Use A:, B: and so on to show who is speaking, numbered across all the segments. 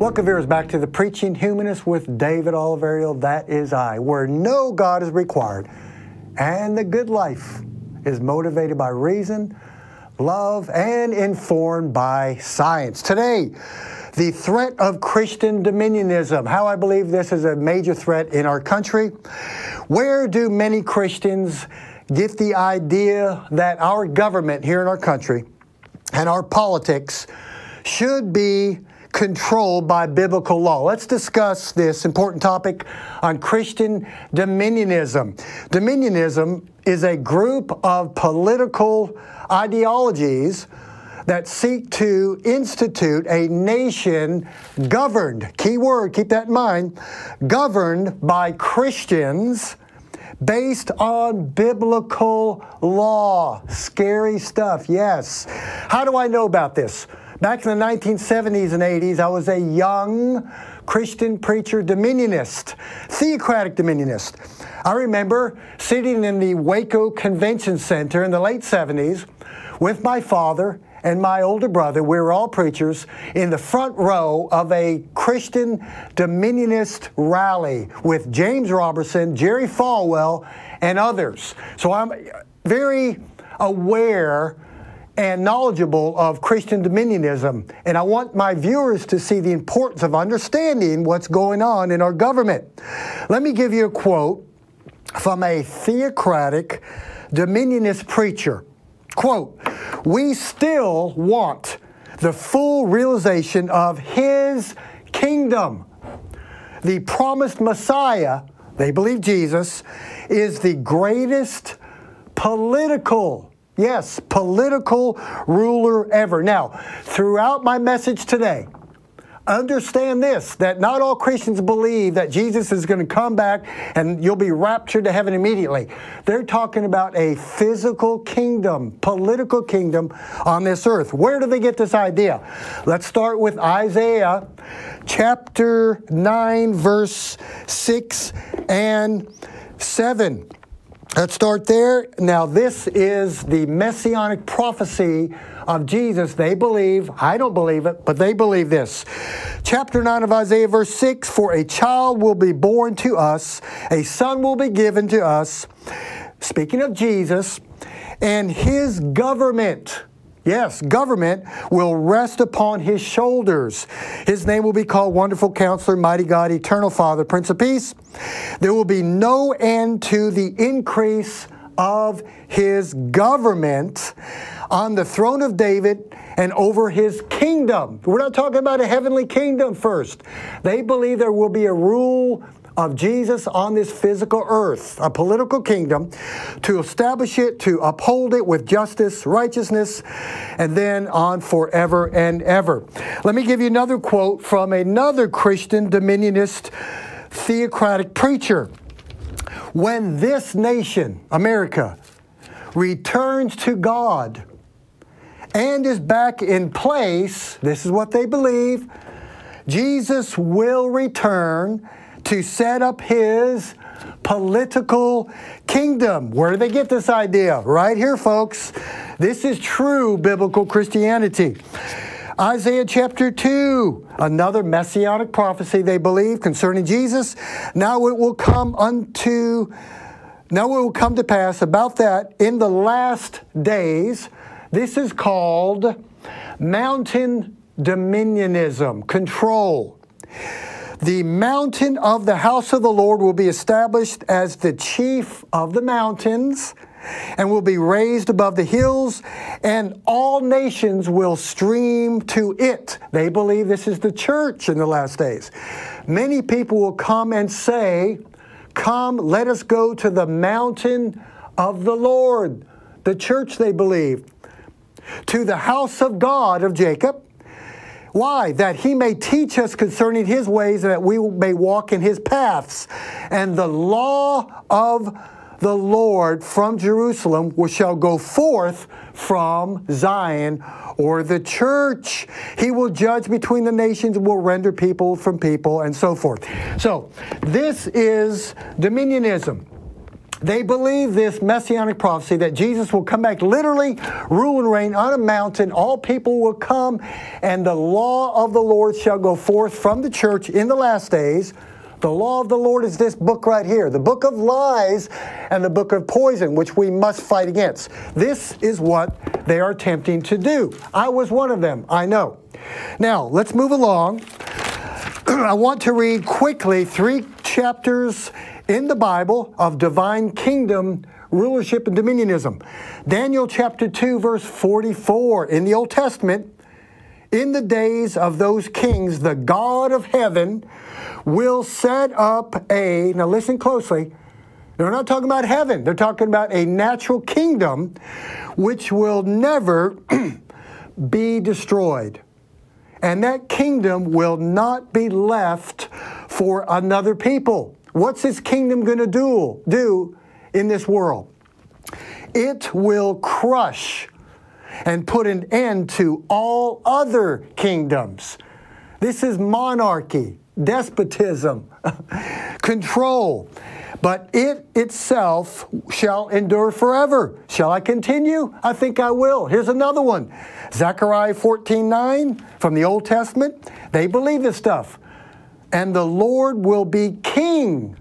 A: Welcome, viewers, back to the Preaching Humanist with David Oliverio. That is I, where no God is required, and the good life is motivated by reason, love, and informed by science. Today, the threat of Christian Dominionism, how I believe this is a major threat in our country. Where do many Christians get the idea that our government here in our country and our politics should be controlled by biblical law? Let's discuss this important topic on Christian Dominionism. Dominionism is a group of political ideologies that seek to institute a nation governed, key word, keep that in mind, governed by Christians based on biblical law. Scary stuff, yes. How do I know about this? Back in the 1970s and 80s, I was a young Christian preacher dominionist, theocratic dominionist. I remember sitting in the Waco Convention Center in the late 70s with my father and my older brother. We were all preachers in the front row of a Christian dominionist rally with James Robertson, Jerry Falwell, and others. So I'm very aware and knowledgeable of Christian dominionism, and I want my viewers to see the importance of understanding what's going on in our government. Let me give you a quote from a theocratic dominionist preacher. Quote, "We still want the full realization of His kingdom. The promised Messiah," they believe Jesus, "is the greatest political ruler ever." Now, throughout my message today, understand this, that not all Christians believe that Jesus is going to come back and you'll be raptured to heaven immediately. They're talking about a physical kingdom, political kingdom on this earth. Where do they get this idea? Let's start with Isaiah chapter 9, verse 6 and 7. Let's start there. Now, this is the messianic prophecy of Jesus. They believe, I don't believe it, but they believe this. Chapter 9 of Isaiah, verse 6, "For a child will be born to us, a son will be given to us," speaking of Jesus, "and His government," yes, government, "will rest upon His shoulders. His name will be called Wonderful Counselor, Mighty God, Eternal Father, Prince of Peace. There will be no end to the increase of His government on the throne of David and over His kingdom." We're not talking about a heavenly kingdom first. They believe there will be a rule of Jesus on this physical earth, a political kingdom, to establish it, to uphold it with justice, righteousness, and then on forever and ever. Let me give you another quote from another Christian dominionist theocratic preacher. "When this nation, America, returns to God and is back in place," this is what they believe, "Jesus will return to set up His political kingdom." Where do they get this idea? Right here, folks. This is true biblical Christianity. Isaiah chapter 2, another messianic prophecy they believe concerning Jesus. Now it will come to pass about that in the last days. This is called mountain dominionism, control. "The mountain of the house of the Lord will be established as the chief of the mountains and will be raised above the hills, and all nations will stream to it." They believe this is the church in the last days. Many people will come and say, "Come, let us go to the mountain of the Lord." The church, they believe, "to the house of God of Jacob." Why? "That He may teach us concerning His ways, and that we may walk in His paths. And the law of the Lord from Jerusalem shall go forth from Zion," or the church. "He will judge between the nations, will render people from people," and so forth. So, this is dominionism. They believe this messianic prophecy that Jesus will come back, literally rule and reign on a mountain. All people will come, and the law of the Lord shall go forth from the church in the last days. The law of the Lord is this book right here, the book of lies and the book of poison, which we must fight against. This is what they are attempting to do. I was one of them, I know. Now, let's move along. I want to read quickly 3 chapters in the Bible of divine kingdom rulership and dominionism. Daniel chapter 2, verse 44 in the Old Testament. In the days of those kings, the God of heaven will set up a, now listen closely, they're not talking about heaven, they're talking about a natural kingdom which will never be destroyed. And that kingdom will not be left for another people. What's this kingdom going to do in this world? It will crush and put an end to all other kingdoms. This is monarchy, despotism, control. But it itself shall endure forever. Shall I continue? I think I will. Here's another one. Zechariah 14:9 from the Old Testament. They believe this stuff. And the Lord will be king,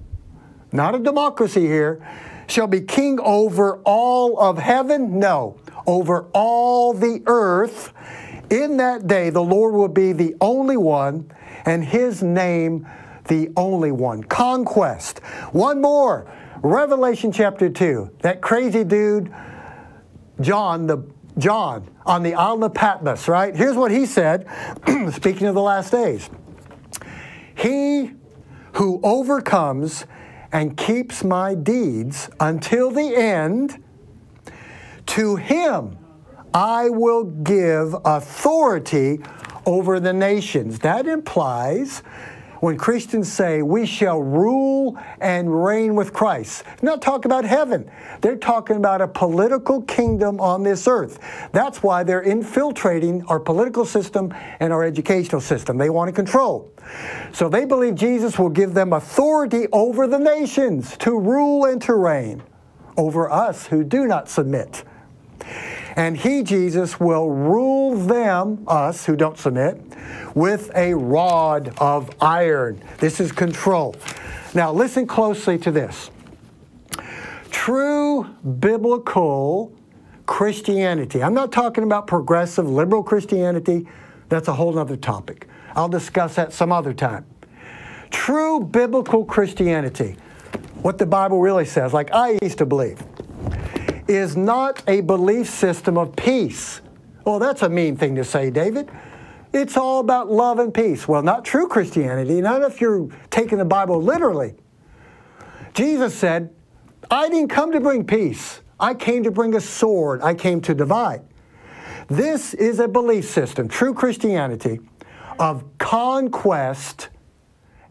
A: not a democracy here, shall be king over all of heaven? No, over all the earth. In that day, the Lord will be the only one, and His name the only one. Conquest. One more. Revelation chapter 2. That crazy dude, John on the island of Patmos, right? Here's what he said, speaking of the last days. He who overcomes and keeps my deeds until the end, to him I will give authority over the nations. That implies when Christians say we shall rule and reign with Christ. They're not talking about heaven. They're talking about a political kingdom on this earth. That's why they're infiltrating our political system and our educational system. They want to control. So they believe Jesus will give them authority over the nations to rule and to reign over us who do not submit. And He, Jesus, will rule them, us who don't submit, with a rod of iron. This is control. Now listen closely to this. True biblical Christianity. I'm not talking about progressive liberal Christianity. That's a whole other topic. I'll discuss that some other time. True biblical Christianity, what the Bible really says, like I used to believe, is not a belief system of peace. Well, that's a mean thing to say, David. It's all about love and peace. Well, not true Christianity, not if you're taking the Bible literally. Jesus said, I didn't come to bring peace. I came to bring a sword. I came to divide. This is a belief system, true Christianity, of conquest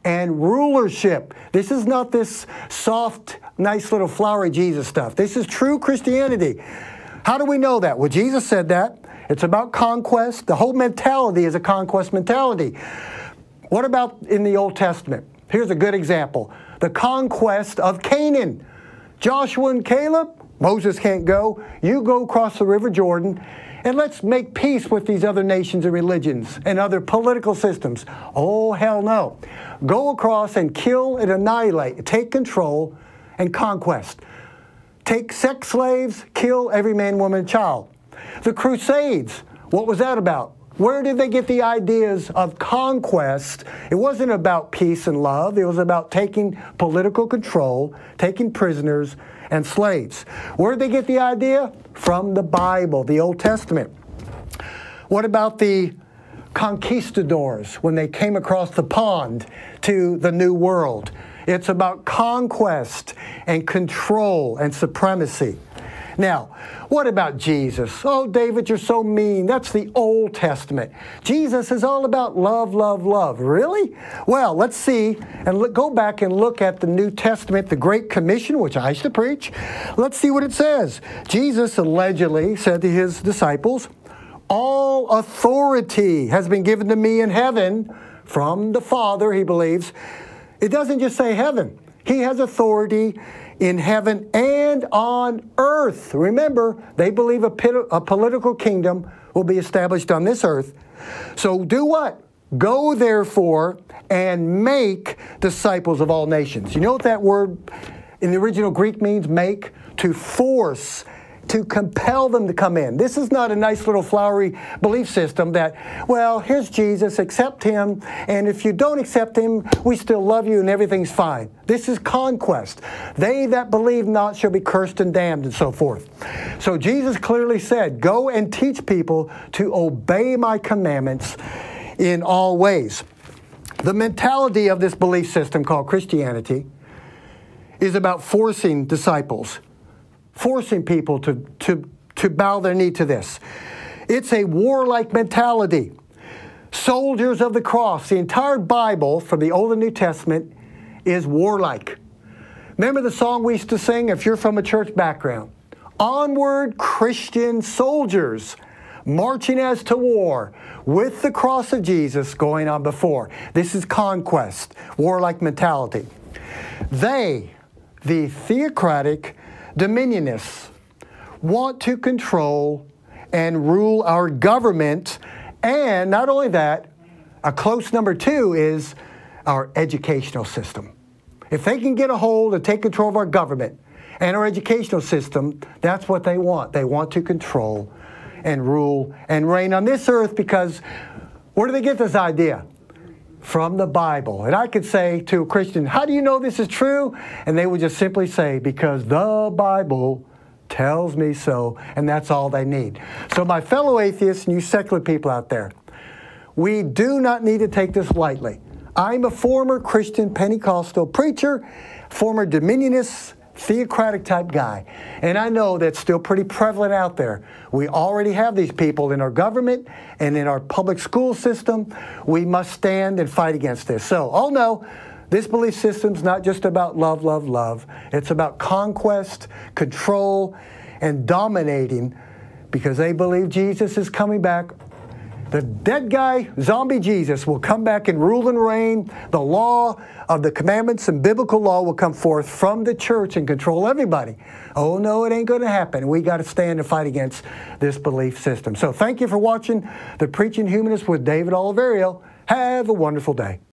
A: and rulership. This is not this soft, nice little flowery Jesus stuff. This is true Christianity. How do we know that? Well, Jesus said that. It's about conquest. The whole mentality is a conquest mentality. What about in the Old Testament? Here's a good example. The conquest of Canaan. Joshua and Caleb, Moses can't go. You go across the River Jordan, and let's make peace with these other nations and religions and other political systems. Oh, hell no. Go across and kill and annihilate. Take control and conquest. Take sex slaves, kill every man, woman, and child. The Crusades, what was that about? Where did they get the ideas of conquest? It wasn't about peace and love. It was about taking political control, taking prisoners and slaves. Where did they get the idea? From the Bible, the Old Testament. What about the conquistadors when they came across the pond to the New World? It's about conquest and control and supremacy. Now, what about Jesus? Oh, David, you're so mean. That's the Old Testament. Jesus is all about love, love, love. Really? Well, let's see and go back and look at the New Testament, the Great Commission, which I used to preach. Let's see what it says. Jesus allegedly said to His disciples, all authority has been given to me in heaven from the Father, He believes. It doesn't just say heaven. He has authority in heaven and on earth. Remember, they believe a political kingdom will be established on this earth. So do what? Go therefore and make disciples of all nations. You know what that word in the original Greek means? Make, to force, to compel them to come in. This is not a nice little flowery belief system that, well, here's Jesus, accept him, and if you don't accept him, we still love you and everything's fine. This is conquest. They that believe not shall be cursed and damned, and so forth. So Jesus clearly said, go and teach people to obey my commandments in all ways. The mentality of this belief system called Christianity is about forcing disciples, forcing people to bow their knee to this. It's a warlike mentality. Soldiers of the cross. The entire Bible, from the Old and New Testament, is warlike. Remember the song we used to sing, if you're from a church background? Onward, Christian soldiers, marching as to war, with the cross of Jesus going on before. This is conquest, warlike mentality. They, the theocratic Dominionists, want to control and rule our government, and not only that, a close number 2 is our educational system. If they can get a hold and take control of our government and our educational system, that's what they want. They want to control and rule and reign on this earth, because where do they get this idea? From the Bible. And I could say to a Christian, how do you know this is true? And they would just simply say, because the Bible tells me so, and that's all they need. So my fellow atheists and you secular people out there, we do not need to take this lightly. I'm a former Christian Pentecostal preacher, former Dominionist, theocratic type guy. And I know that's still pretty prevalent out there. We already have these people in our government and in our public school system. We must stand and fight against this. So, oh no, this belief system's not just about love, love, love. It's about conquest, control, and dominating, because they believe Jesus is coming back. The dead guy, zombie Jesus, will come back and rule and reign. The law of the commandments and biblical law will come forth from the church and control everybody. Oh no, it ain't going to happen. We got to stand and fight against this belief system. So thank you for watching the Preaching Humanist with David Oliverio. Have a wonderful day.